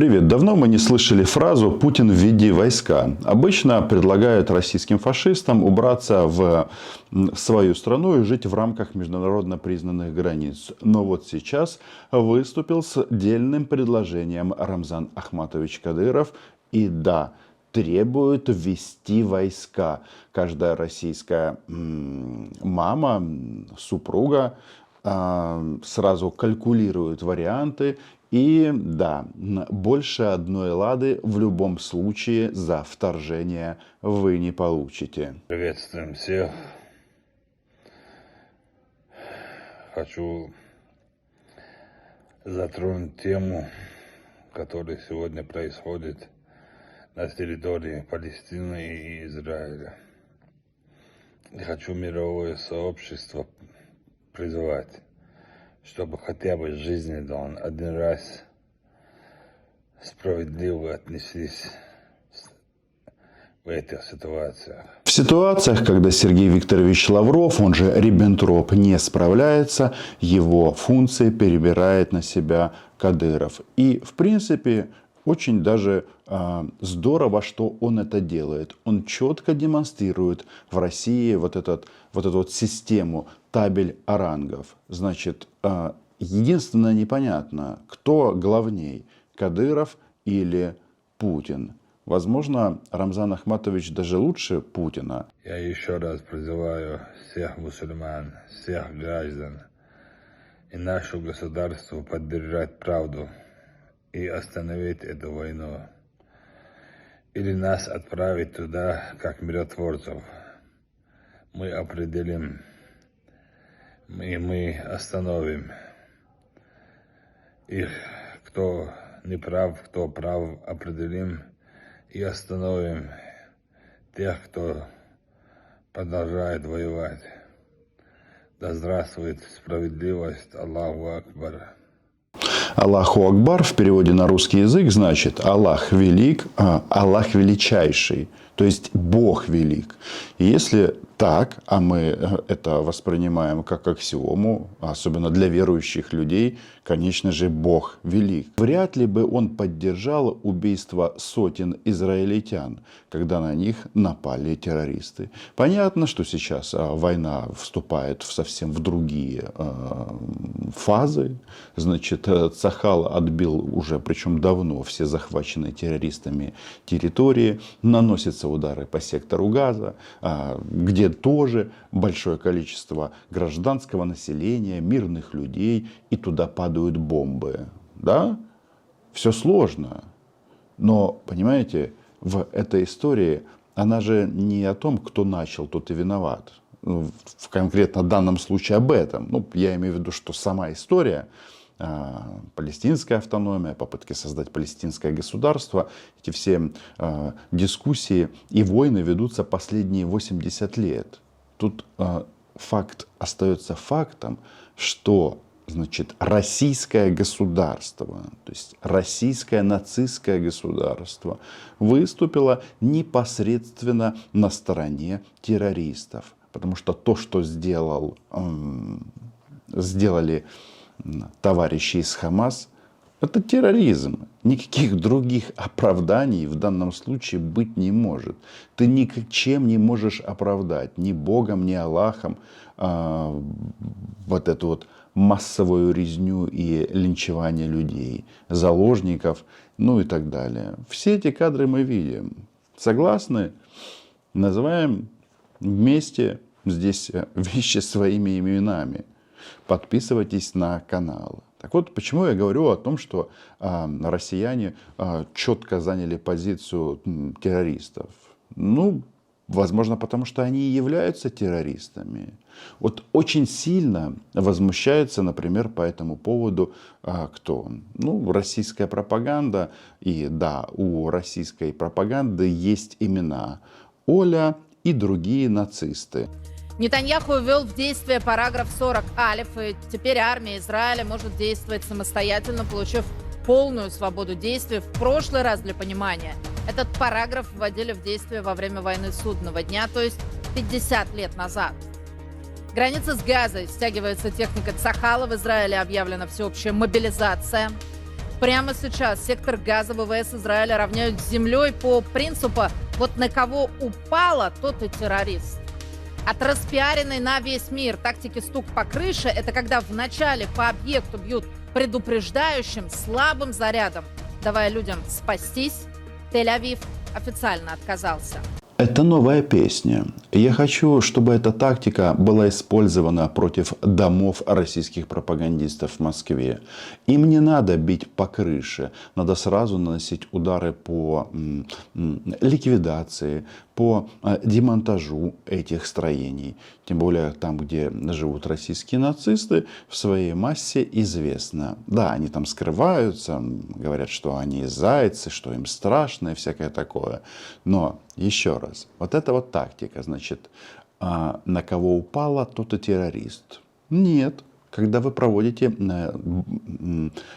Привет. Давно мы не слышали фразу «Путин, введи войска». Обычно предлагают российским фашистам убраться в свою страну и жить в рамках международно признанных границ. Но вот сейчас выступил с дельным предложением Рамзан Ахматович Кадыров. И да, требует ввести войска. Каждая российская мама, супруга сразу калькулирует варианты. И да, больше одной лады в любом случае за вторжение вы не получите. Приветствуем всех. Хочу затронуть тему, которая сегодня происходит на территории Палестины и Израиля. И хочу мировое сообщество призвать, чтобы хотя бы в жизни один раз справедливо отнеслись в этих ситуациях. В ситуациях, когда Сергей Викторович Лавров, он же Риббентроп, не справляется, его функции перебирает на себя Кадыров. И, в принципе, очень даже здорово, что он это делает. Он четко демонстрирует в России вот эту систему табель о рангах. Значит, единственное непонятно, кто главней, Кадыров или Путин. Возможно, Рамзан Ахматович даже лучше Путина. Я еще раз призываю всех мусульман, всех граждан и наше государство поддержать правду и остановить эту войну. Или нас отправить туда, как миротворцев. Мы определим, и мы остановим их, кто не прав, кто прав, определим и остановим тех, кто продолжает воевать. Да здравствует справедливость, Аллаху Акбар. Аллаху Акбар в переводе на русский язык значит Аллах велик, Аллах величайший, то есть Бог велик. И если так, а мы это воспринимаем как аксиому, особенно для верующих людей, конечно же, Бог велик. Вряд ли бы он поддержал убийство сотен израильтян, когда на них напали террористы. Понятно, что сейчас война вступает совсем в другие фазы. Значит, Цахал отбил уже, причем давно, все захваченные террористами территории. Наносятся удары по сектору Газа, где тоже большое количество гражданского населения, мирных людей, и туда падают бомбы. Да? Все сложно. Но, понимаете, в этой истории она же не о том, кто начал, тот и виноват. В конкретно данном случае об этом. Ну, я имею в виду, что сама история, палестинская автономия, попытки создать палестинское государство, эти все дискуссии и войны ведутся последние 80 лет. Тут факт остается фактом, что, значит, российское государство, то есть российское нацистское государство выступило непосредственно на стороне террористов. Потому что то, что сделали товарищи из Хамас, это терроризм. Никаких других оправданий в данном случае быть не может. Ты ничем не можешь оправдать, ни Богом, ни Аллахом, вот эту вот массовую резню и линчевание людей, заложников, ну и так далее. Все эти кадры мы видим. Согласны? Называем вместе здесь вещи своими именами. Подписывайтесь на канал. Так вот, почему я говорю о том, что россияне четко заняли позицию террористов? Ну, возможно, потому что они и являются террористами. Вот очень сильно возмущается, например, по этому поводу кто? Ну, российская пропаганда. И да, у российской пропаганды есть имена. Оля и другие нацисты. Нетаньяху ввел в действие параграф 40 алиф, и теперь армия Израиля может действовать самостоятельно, получив полную свободу действий. В прошлый раз, для понимания, этот параграф вводили в действие во время войны Судного дня, то есть 50 лет назад. Граница с Газой стягивается техника Цахала. В Израиле объявлена всеобщая мобилизация. Прямо сейчас сектор Газа ВВС Израиля равняют с землей по принципу «вот на кого упало, тот и террорист». От распиаренной на весь мир тактики «стук по крыше» — это когда вначале по объекту бьют предупреждающим слабым зарядом, давая людям спастись. Тель-Авив официально отказался. Это новая песня. Я хочу, чтобы эта тактика была использована против домов российских пропагандистов в Москве. Им не надо бить по крыше. Надо сразу наносить удары по ликвидации, по демонтажу этих строений. Тем более там, где живут российские нацисты, в своей массе известно. Да, они там скрываются, говорят, что они зайцы, что им страшно и всякое такое. Но еще раз, вот эта вот тактика, значит, на кого упало, тот и террорист. Нет. Когда вы проводите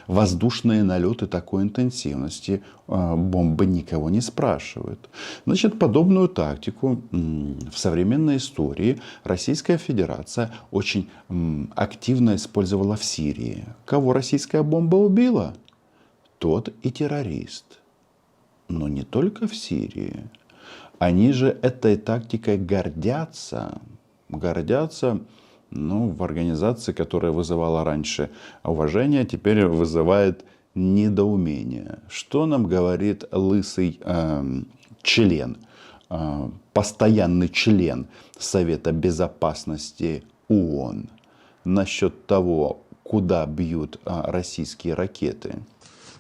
воздушные налеты такой интенсивности, бомбы никого не спрашивают. Значит, подобную тактику в современной истории Российская Федерация очень активно использовала в Сирии. Кого российская бомба убила? Тот и террорист. Но не только в Сирии. Они же этой тактикой гордятся. В организации, которая вызывала раньше уважение, теперь вызывает недоумение. Что нам говорит лысый член, постоянный член Совета Безопасности ООН насчет того, куда бьют российские ракеты?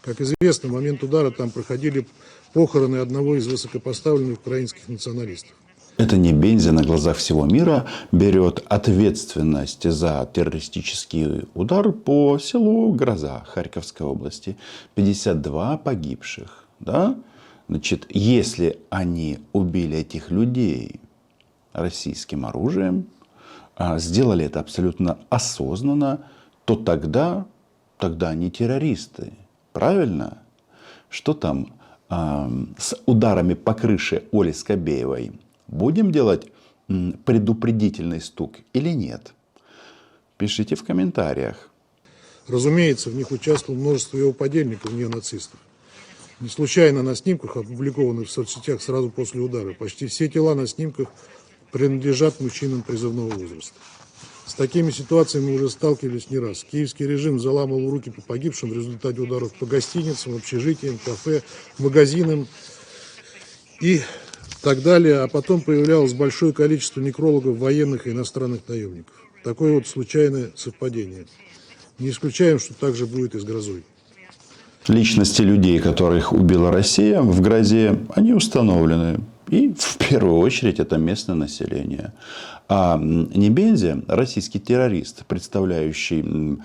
Как известно, в момент удара там проходили похороны одного из высокопоставленных украинских националистов. Это не Бензи на глазах всего мира берет ответственность за террористический удар по селу Гроза Харьковской области. 52 погибших. Да? Значит, если они убили этих людей российским оружием, сделали это абсолютно осознанно, то тогда они террористы. Правильно? Что там с ударами по крыше Оли Скобеевой? Будем делать предупредительный стук или нет? Пишите в комментариях. Разумеется, в них участвовало множество его подельников, неонацистов. Не случайно на снимках, опубликованных в соцсетях сразу после удара, почти все тела на снимках принадлежат мужчинам призывного возраста. С такими ситуациями мы уже сталкивались не раз. Киевский режим заламывал руки по погибшим в результате ударов по гостиницам, общежитиям, кафе, магазинам и так далее, а потом появлялось большое количество некрологов, военных и иностранных наемников. Такое вот случайное совпадение. Не исключаем, что так же будет и с Грозой. Личности людей, которых убила Россия в Грозе, они установлены. И в первую очередь это местное население. А Небензи, российский террорист, представляющий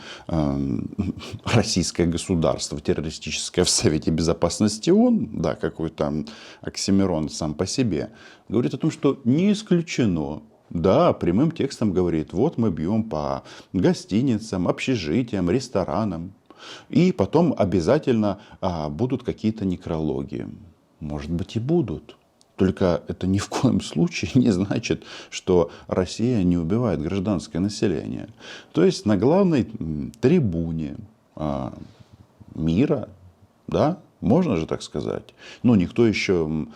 российское государство террористическое в Совете Безопасности ООН, да, какой-то оксимирон сам по себе, говорит о том, что не исключено. Да, прямым текстом говорит, вот мы бьем по гостиницам, общежитиям, ресторанам. И потом обязательно будут какие-то некрологи. Может быть и будут. Только это ни в коем случае не значит, что Россия не убивает гражданское население. То есть на главной трибуне мира, да, можно же так сказать. Но никто еще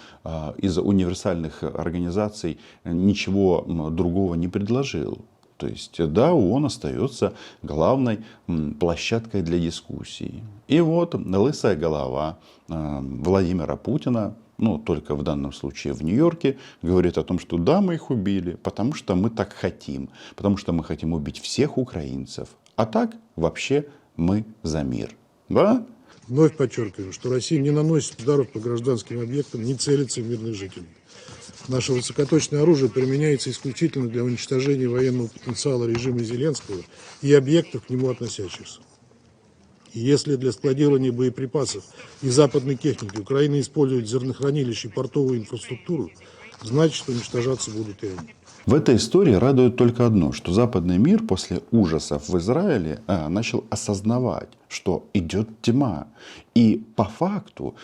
из универсальных организаций ничего другого не предложил. То есть, да, ООН остается главной площадкой для дискуссий. И вот лысая голова Владимира Путина, только в данном случае в Нью-Йорке, говорит о том, что да, мы их убили, потому что мы так хотим. Потому что мы хотим убить всех украинцев. А так, вообще, мы за мир. Да? Вновь подчеркиваю, что Россия не наносит ударов по гражданским объектам, не целится в мирных жителей. Наше высокоточное оружие применяется исключительно для уничтожения военного потенциала режима Зеленского и объектов к нему относящихся. И если для складирования боеприпасов и западной техники Украина использует зернохранилища и портовую инфраструктуру, значит, уничтожаться будут и они. В этой истории радует только одно, что западный мир после ужасов в Израиле начал осознавать, что идет тьма. И по факту,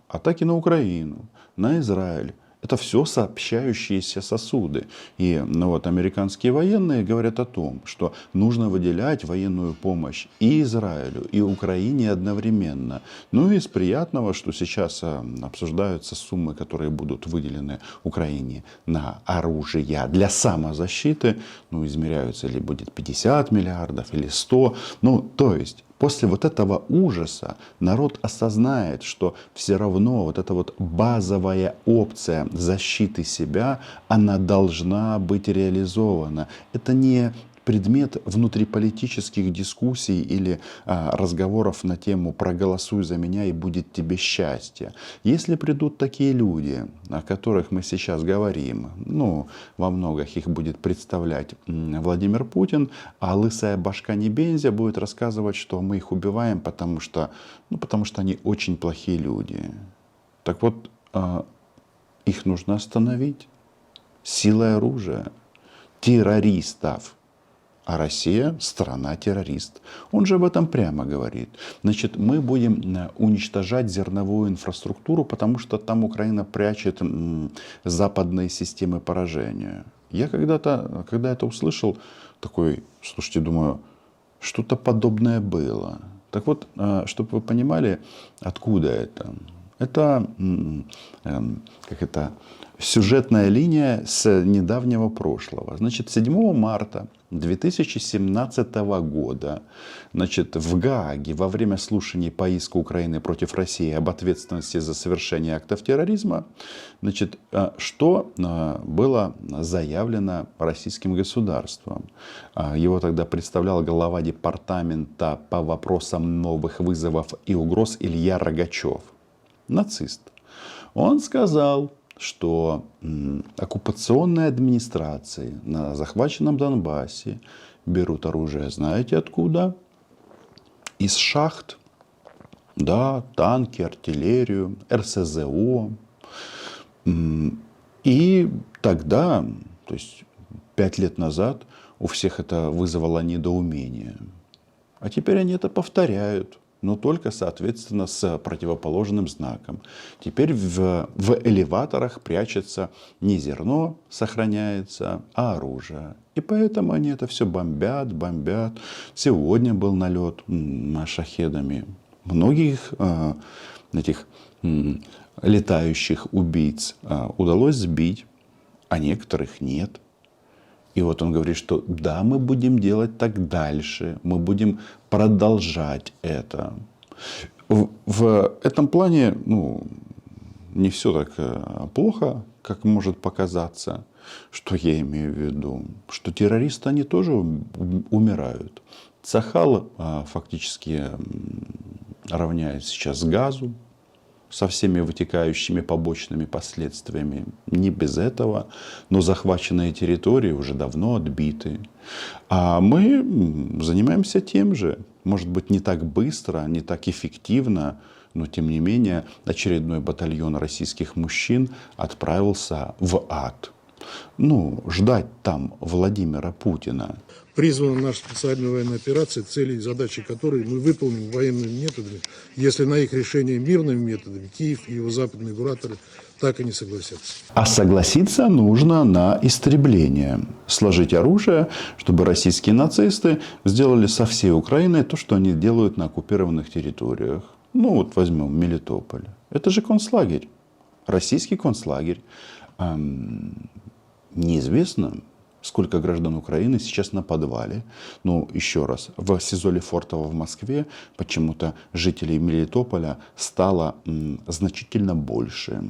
атаки на Украину, на Израиль Это все сообщающиеся сосуды. И вот, американские военные говорят о том, что нужно выделять военную помощь и Израилю, и Украине одновременно. Ну и из приятного, что сейчас обсуждаются суммы, которые будут выделены Украине на оружие для самозащиты. Ну, измеряются ли будет 50 миллиардов или 100. Ну, то есть, после вот этого ужаса народ осознает, что все равно вот эта вот базовая опция защиты себя, она должна быть реализована. Это не предмет внутриполитических дискуссий или разговоров на тему «проголосуй за меня и будет тебе счастье». Если придут такие люди, о которых мы сейчас говорим, ну, во многих их будет представлять Владимир Путин, а лысая башка Небензя будет рассказывать, что мы их убиваем, потому что они очень плохие люди. Так вот, их нужно остановить силой оружия, террористов. А Россия – страна-террорист. Он же об этом прямо говорит. Значит, мы будем уничтожать зерновую инфраструктуру, потому что там Украина прячет западные системы поражения. Я когда это услышал, такой, слушайте, думаю, что-то подобное было. Так вот, чтобы вы понимали, откуда это. Это сюжетная линия с недавнего прошлого. Значит, 7 марта 2017 года, значит, в Гааге во время слушаний по иску Украины против России об ответственности за совершение актов терроризма, значит, что было заявлено российским государством. Его тогда представлял глава департамента по вопросам новых вызовов и угроз Илья Рогачев, нацист. Он сказал, что оккупационные администрации на захваченном Донбассе берут оружие, знаете откуда? Из шахт. Да, танки, артиллерию, РСЗО. И тогда, то есть 5 лет назад, у всех это вызвало недоумение. А теперь они это повторяют. Но только, соответственно, с противоположным знаком. Теперь в элеваторах прячется не зерно, сохраняется, а оружие. И поэтому они это все бомбят. Сегодня был налет шахедами. Многих этих летающих убийц удалось сбить, а некоторых нет. И вот он говорит, что да, мы будем делать так дальше, мы будем продолжать это. В этом плане, не все так плохо, как может показаться. Что я имею в виду? Что террористы, они тоже умирают. Цахал фактически равняется сейчас газу, со всеми вытекающими побочными последствиями. Не без этого, но захваченные территории уже давно отбиты. А мы занимаемся тем же. Может быть, не так быстро, не так эффективно, но тем не менее очередной батальон российских мужчин отправился в ад. Ждать там Владимира Путина. Призвана наша специальная военная операция, цели и задачи которой мы выполним военными методами, если на их решение мирными методами Киев и его западные кураторы так и не согласятся. А согласиться нужно на истребление. Сложить оружие, чтобы российские нацисты сделали со всей Украиной то, что они делают на оккупированных территориях. Возьмем Мелитополь. Это же концлагерь. Российский концлагерь. Неизвестно, сколько граждан Украины сейчас на подвале. Еще раз, в СИЗО Лефортово в Москве почему-то жителей Мелитополя стало значительно больше.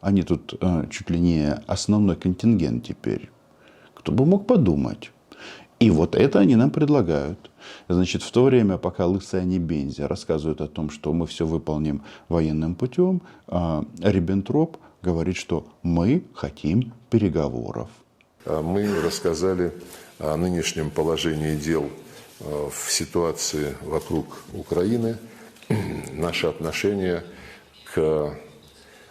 Они тут чуть ли не основной контингент теперь. Кто бы мог подумать. И вот это они нам предлагают. Значит, в то время, пока лысая Небензя рассказывает о том, что мы все выполним военным путем, Риббентроп говорит, что мы хотим переговоров. Мы рассказали о нынешнем положении дел в ситуации вокруг Украины, наше отношение к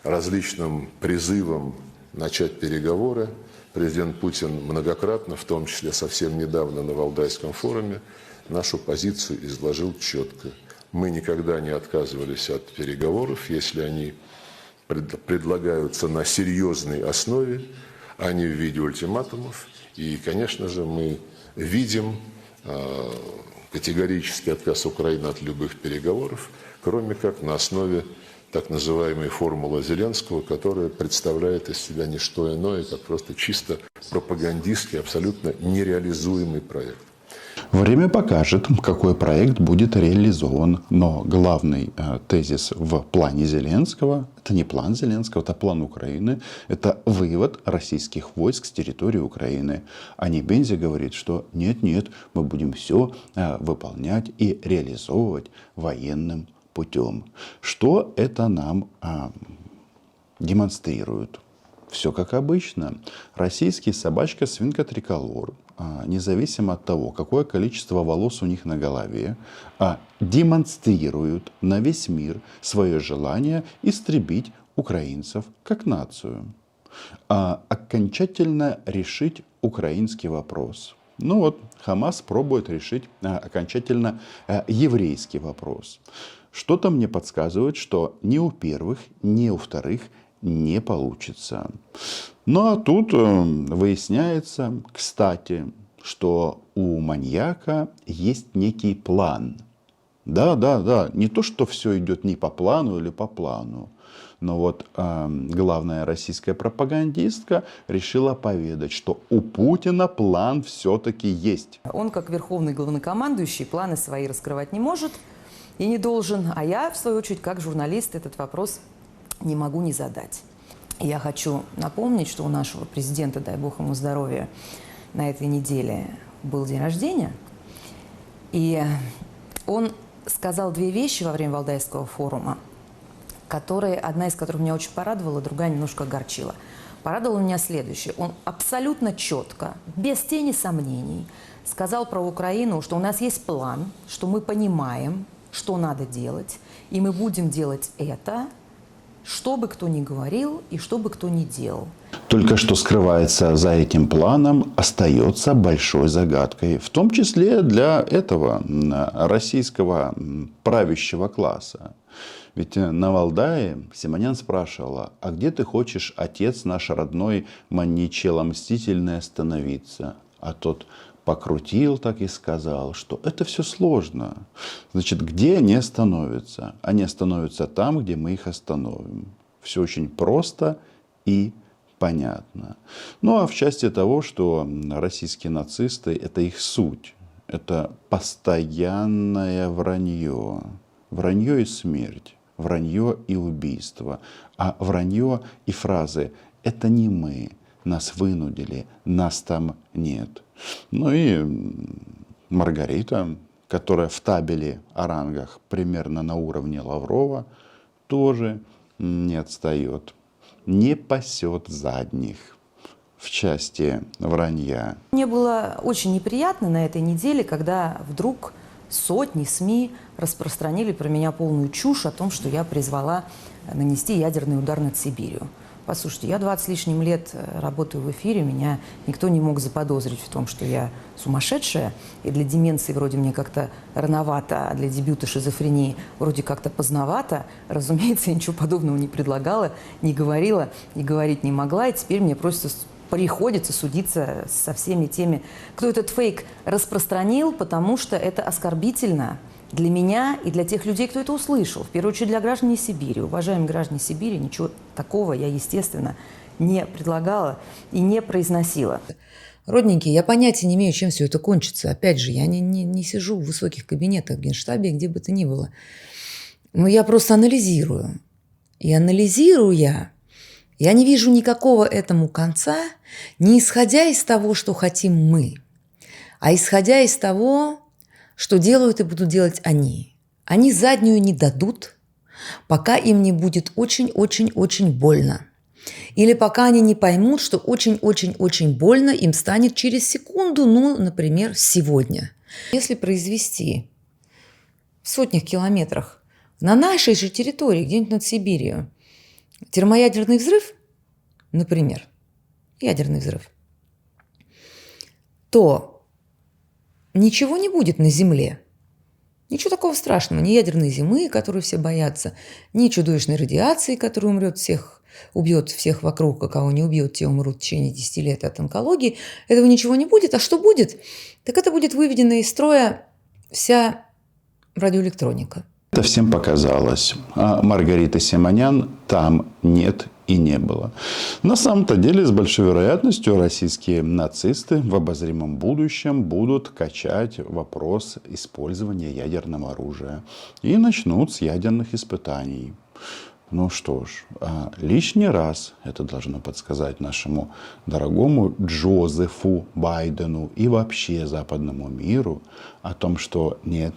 различным призывам начать переговоры. Президент Путин многократно, в том числе совсем недавно на Валдайском форуме, нашу позицию изложил четко. Мы никогда не отказывались от переговоров, если они предлагаются на серьезной основе, а не в виде ультиматумов. И, конечно же, мы видим категорический отказ Украины от любых переговоров, кроме как на основе так называемой формулы Зеленского, которая представляет из себя не что иное, как просто чисто пропагандистский, абсолютно нереализуемый проект. Время покажет, какой проект будет реализован. Но главный тезис в плане Зеленского – это не план Зеленского, это план Украины. Это вывод российских войск с территории Украины. А Небензи говорит, что нет-нет, мы будем все выполнять и реализовывать военным путем. Что это нам демонстрирует? Все как обычно. Российский собачка-свинка триколор, независимо от того, какое количество волос у них на голове, демонстрируют на весь мир свое желание истребить украинцев как нацию. Окончательно решить украинский вопрос. Ну вот, Хамас пробует решить окончательно еврейский вопрос. Что-то мне подсказывает, что ни у первых, ни у вторых не получится. Ну а тут выясняется, кстати, что у маньяка есть некий план. Да, не то, что все идет не по плану или по плану. Но вот главная российская пропагандистка решила поведать, что у Путина план все-таки есть. Он, как верховный главнокомандующий, планы свои раскрывать не может и не должен. А я, в свою очередь, как журналист, этот вопрос не могу не задать. Я хочу напомнить, что у нашего президента, дай бог ему здоровья, на этой неделе был день рождения. И он сказал две вещи во время Валдайского форума, одна из которых меня очень порадовала, другая немножко огорчила. Порадовало меня следующее. Он абсолютно четко, без тени сомнений, сказал про Украину, что у нас есть план, что мы понимаем, что надо делать, и мы будем делать это, что бы кто ни говорил и что бы кто ни делал. Только что скрывается за этим планом, остается большой загадкой, в том числе для этого российского правящего класса. Ведь на Валдае Симонян спрашивала: а где ты хочешь, отец наш родной, маньячело мстительный, остановиться? А тот покрутил так и сказал, что это все сложно. Значит, где они остановятся? Они остановятся там, где мы их остановим. Все очень просто и понятно. Ну а в части того, что российские нацисты – это их суть. Это постоянное вранье. Вранье и смерть. Вранье и убийство. А вранье и фразы «это не мы», «нас вынудили», «нас там нет». Ну и Маргарита, которая в табеле о рангах примерно на уровне Лаврова, тоже не отстает, не пасет задних в части вранья. Мне было очень неприятно на этой неделе, когда вдруг сотни СМИ распространили про меня полную чушь о том, что я призвала нанести ядерный удар над Сибирью. Послушайте, я 20 с лишним лет работаю в эфире, меня никто не мог заподозрить в том, что я сумасшедшая, и для деменции вроде мне как-то рановато, а для дебюта шизофрении вроде как-то поздновато. Разумеется, я ничего подобного не предлагала, не говорила и говорить не могла, и теперь мне просто приходится судиться со всеми теми, кто этот фейк распространил, потому что это оскорбительно для меня и для тех людей, кто это услышал. В первую очередь для граждан Сибири. Уважаемые граждане Сибири, ничего такого я, естественно, не предлагала и не произносила. Родненькие, я понятия не имею, чем все это кончится. Опять же, я не сижу в высоких кабинетах в Генштабе, где бы то ни было. Но я просто анализирую. И анализируя, я не вижу никакого этому конца, не исходя из того, что хотим мы, а исходя из того, что делают и будут делать они. Они заднюю не дадут, пока им не будет очень-очень-очень больно. Или пока они не поймут, что очень-очень-очень больно им станет через секунду, ну, например, сегодня. Если произвести в сотнях километрах на нашей же территории, где-нибудь над Сибирью, термоядерный взрыв, например, ядерный взрыв, то ничего не будет на Земле. Ничего такого страшного. Ни ядерной зимы, которую все боятся, ни чудовищной радиации, которая убьет всех вокруг, а кого не убьет, те умрут в течение 10 лет от онкологии. Этого ничего не будет. А что будет? Так это будет выведена из строя вся радиоэлектроника. Это всем показалось. А Маргариты Симонян там нет и не было. На самом-то деле, с большой вероятностью, российские нацисты в обозримом будущем будут качать вопрос использования ядерного оружия. И начнут с ядерных испытаний. Ну что ж, лишний раз это должно подсказать нашему дорогому Джозефу Байдену и вообще западному миру о том, что нет,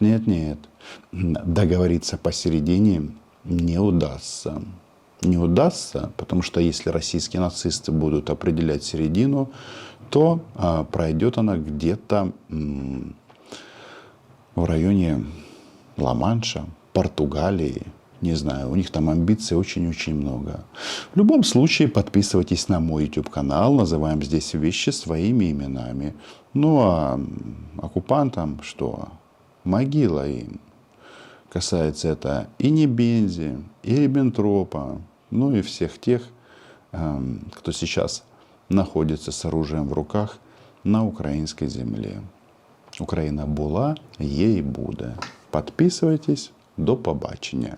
договориться посередине не удастся. Не удастся, потому что если российские нацисты будут определять середину, то пройдет она где-то в районе Ла-Манша, Португалии. Не знаю, у них там амбиций очень-очень много. В любом случае, подписывайтесь на мой YouTube-канал. Называем здесь вещи своими именами. Ну, а оккупантам что? Могила им. Касается это и Небензи, и Риббентропа, ну и всех тех, кто сейчас находится с оружием в руках на українській землі. Україна була, є і буде. Подписывайтесь. До побачення.